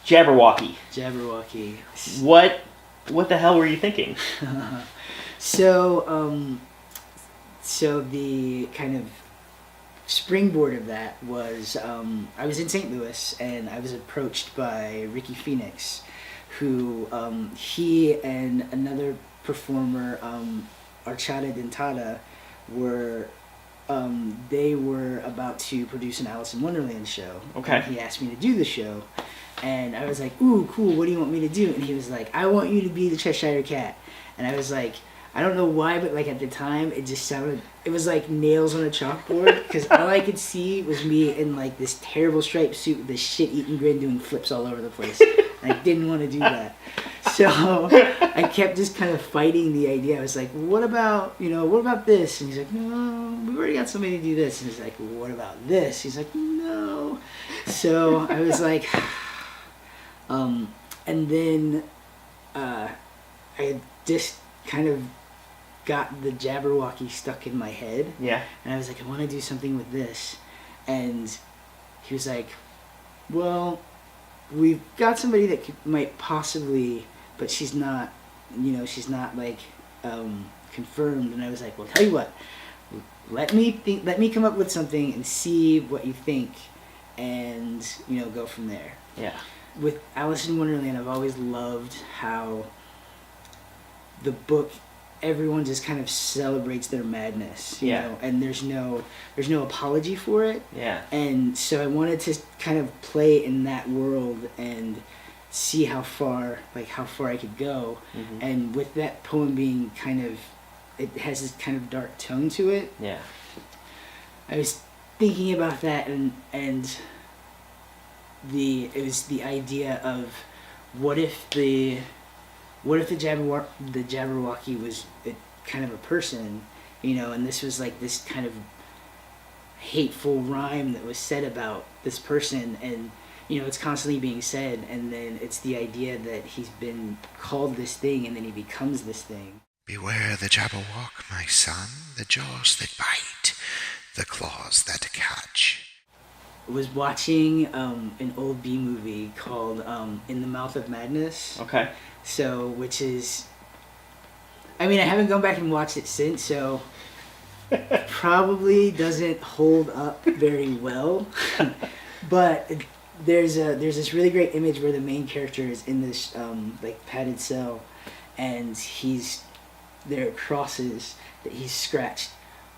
Jabberwocky. Jabberwocky. What the hell were you thinking? So the kind of springboard of that was I was in St. Louis and I was approached by Ricky Phoenix, who he and another performer, Horchata Dentana, were they were about to produce an Alice in Wonderland show. Okay. And he asked me to do the show, and I was like, "Ooh, cool! What do you want me to do?" And he was like, "I want you to be the Cheshire Cat." And I was like, I don't know why, but like at the time, it just sounded, it was like nails on a chalkboard, because all I could see was me in like this terrible striped suit with this shit-eating grin doing flips all over the place. And I didn't want to do that. So I kept just kind of fighting the idea. I was like, what about this? And he's like, no, we've already got somebody to do this. And he's like, well, what about this? He's like, no. So I was like, and then I just kind of got the Jabberwocky stuck in my head. Yeah. And I was like, I want to do something with this. And he was like, well, we've got somebody that might possibly, but she's not like confirmed. And I was like, well, tell you what, let me come up with something and see what you think, and go from there. Yeah. With Alice in Wonderland, I've always loved how the book, everyone just kind of celebrates their madness, you know, and there's no apology for it. Yeah. And so I wanted to kind of play in that world and see how far I could go. Mm-hmm. And with that poem being it has this kind of dark tone to it. Yeah. I was thinking about that, and it was the idea of what if the Jabberwocky was kind of a person, and this was like this kind of hateful rhyme that was said about this person, and it's constantly being said, and then it's the idea that he's been called this thing and then he becomes this thing. Beware the Jabberwock, my son, the jaws that bite, the claws that catch. I was watching an old B movie called In the Mouth of Madness. Okay. So, which is, I mean, I haven't gone back and watched it since, so probably doesn't hold up very well. But there's this really great image where the main character is in this like padded cell, and there are crosses that he's scratched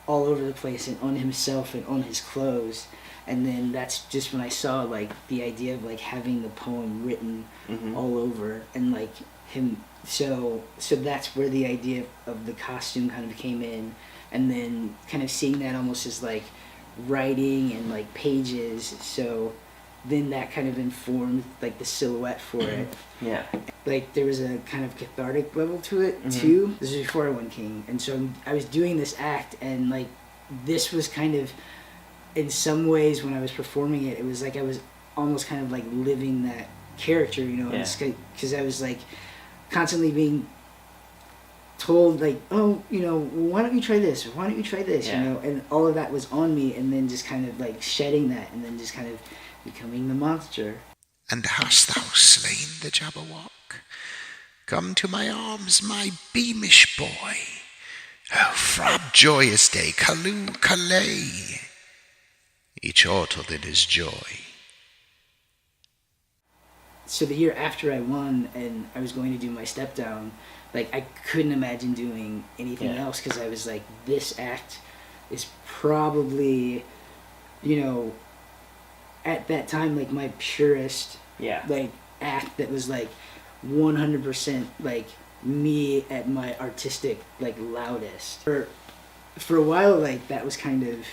all over the place and on himself and on his clothes. And then that's just when I saw like the idea of like having the poem written all over, and like him. So that's where the idea of the costume kind of came in, and then kind of seeing that almost as like writing and like pages. So then that kind of informed like the silhouette for it. Yeah. Like there was a kind of cathartic level to it too. This was before I went king, and so I was doing this act, and like this was kind of, in some ways when I was performing it, it was like I was almost kind of like living that character, because I was like constantly being told like, oh, why don't you try this, or why don't you try this, and all of that was on me, and then just kind of like shedding that, and then just kind of becoming the monster. And hast thou slain the Jabberwock? Come to my arms, my beamish boy. Oh, frab joyous day, Calloo, Calais. Each chortled in his joy. So the year after I won and I was going to do my step down, like I couldn't imagine doing anything else, because I was like, this act is probably, at that time, like my purest like act that was like 100% like me at my artistic like loudest. For a while, like that was kind of,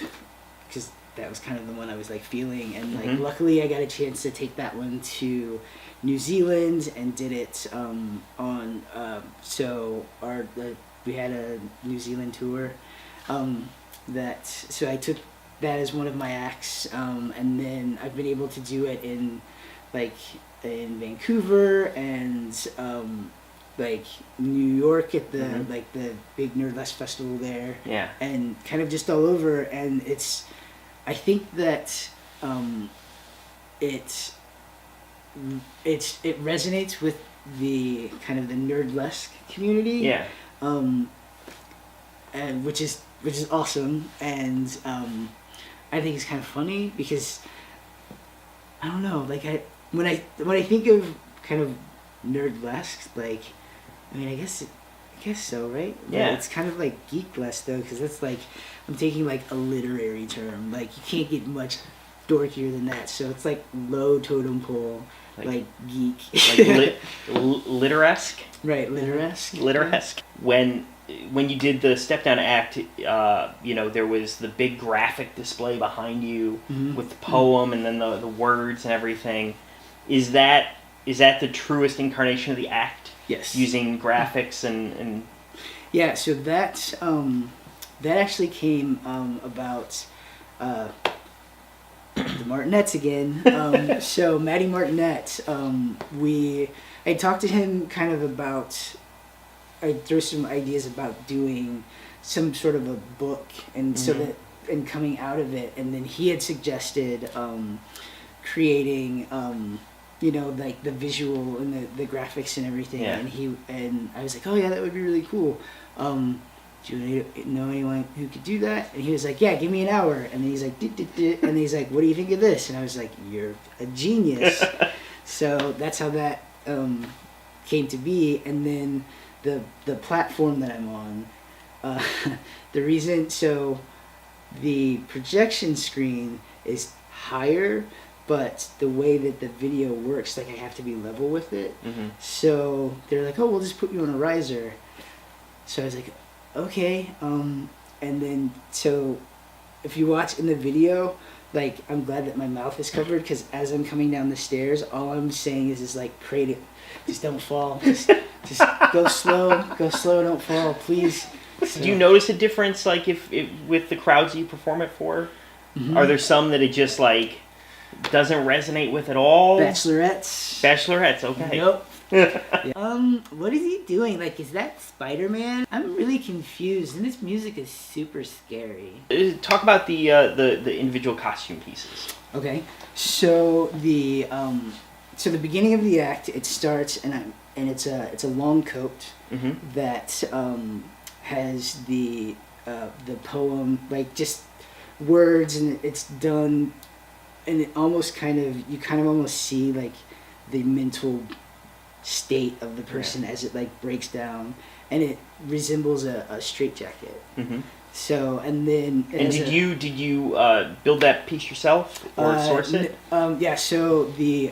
because that was kind of the one I was like feeling, and like luckily I got a chance to take that one to New Zealand and did it we had a New Zealand tour, so I took that as one of my acts, and then I've been able to do it in Vancouver and like New York at the like the big Nerdless festival there, and kind of just all over, and I think that it resonates with the kind of the nerdlesque community. Yeah. And which is awesome, and I think it's kind of funny because I don't know, like when I think of kind of nerdlesque, like I mean I guess so, right? Yeah. But it's kind of like geeklesque though, because that's like I'm taking like a literary term. Like you can't get much dorkier than that. So it's like low totem pole, like geek, like literesque. Right, literesque. Literesque. When you did the step down act, there was the big graphic display behind you with the poem and then the words and everything. Is that the truest incarnation of the act? Yes. Using graphics and Yeah, so that actually came about the Martinets again. So Mattie Martinet, I talked to him kind of about. I threw some ideas about doing some sort of a book, and so that and coming out of it, and then he had suggested creating like the visual and the graphics and everything, and I was like, oh yeah, that would be really cool. Do you know anyone who could do that? And he was like, yeah, give me an hour. And then he's like, and then he's like, what do you think of this? And I was like, you're a genius. So that's how that came to be. And then the platform that I'm on, the reason, so the projection screen is higher, but the way that the video works, like I have to be level with it. So they're like, oh, we'll just put you on a riser. So I was like, okay. And then, so if you watch in the video, like, I'm glad that my mouth is covered, because as I'm coming down the stairs, all I'm saying is like, pray to, just don't fall. Just go slow, don't fall, please. So, do you notice a difference, like, if with the crowds you perform it for? Are there some that it just, like, doesn't resonate with at all? Bachelorettes, okay. Nope. What is he doing? Like, is that Spider-Man? I'm really confused, and this music is super scary. Talk about the individual costume pieces. Okay, so the beginning of the act, it starts, and it's a long coat that has the poem, like just words, and it's done, and it almost you kind of almost see like the mental state of the person as it like breaks down, and it resembles a straitjacket. So, and then did you build that piece yourself or source it? Yeah. So the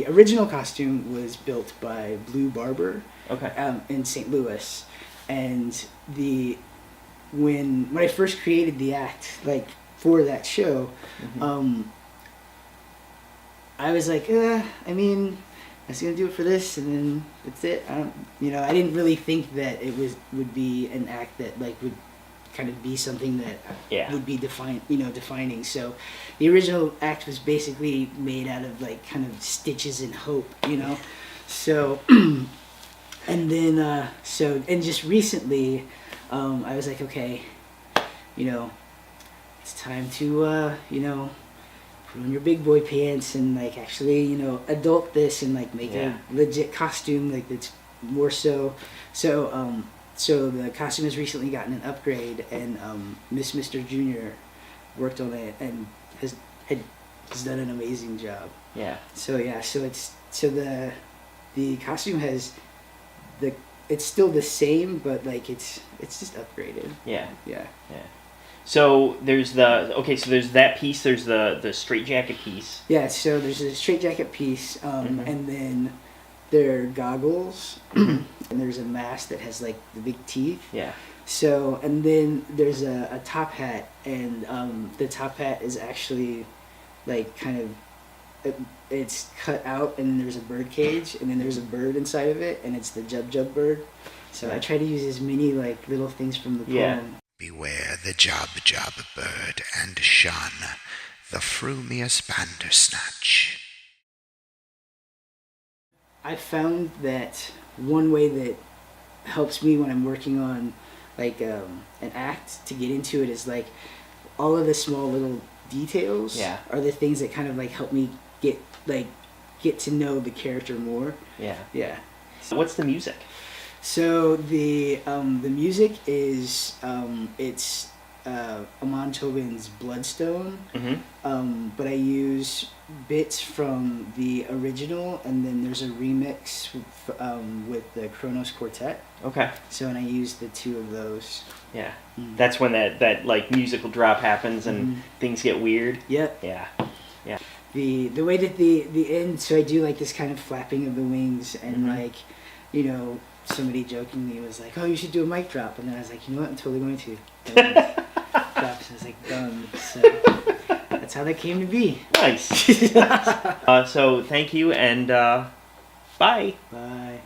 original costume was built by Barber. Okay. In St. Louis, and when I first created the act, like for that show, I was like, I mean, I was gonna do it for this, and then that's it. I didn't really think that it would be an act that like would kind of be something that would be defining. So the original act was basically made out of like kind of stitches and hope, So and then and just recently, I was like, okay, it's time to put on your big boy pants and like actually adult this and like make a legit costume, like that's more so the costume has recently gotten an upgrade, and Mr. Jr. worked on it and has done an amazing job. So the costume has it's still the same, but like it's just upgraded. Yeah. So there's that piece. There's the straitjacket piece. Yeah. So there's a straitjacket piece, and then there are goggles, and there's a mask that has like the big teeth. Yeah. So, and then there's a top hat, and the top hat is actually like kind of it's cut out, and then there's a bird cage, and then there's a bird inside of it, and it's the Jub bird. So I try to use as many like little things from the poem. Beware the Jub bird, and shun the frumious bandersnatch. I found that one way that helps me when I'm working on like an act to get into it is like all of the small little details are the things that kind of like help me get like get to know the character more. Yeah. Yeah. So what's the music? So the music is it's Amon Tobin's Bloodstone, but I use bits from the original, and then there's a remix with the Kronos Quartet. Okay. So and I use the two of those. Yeah. That's when that like musical drop happens and things get weird. Yep. Yeah. Yeah. The way that the end, so I do like this kind of flapping of the wings, and like, you know, somebody jokingly was like, "Oh, you should do a mic drop," and then I was like, "You know what? I'm totally going to." Drops. I was like, done. So that's how that came to be. Nice. So thank you, and bye. Bye.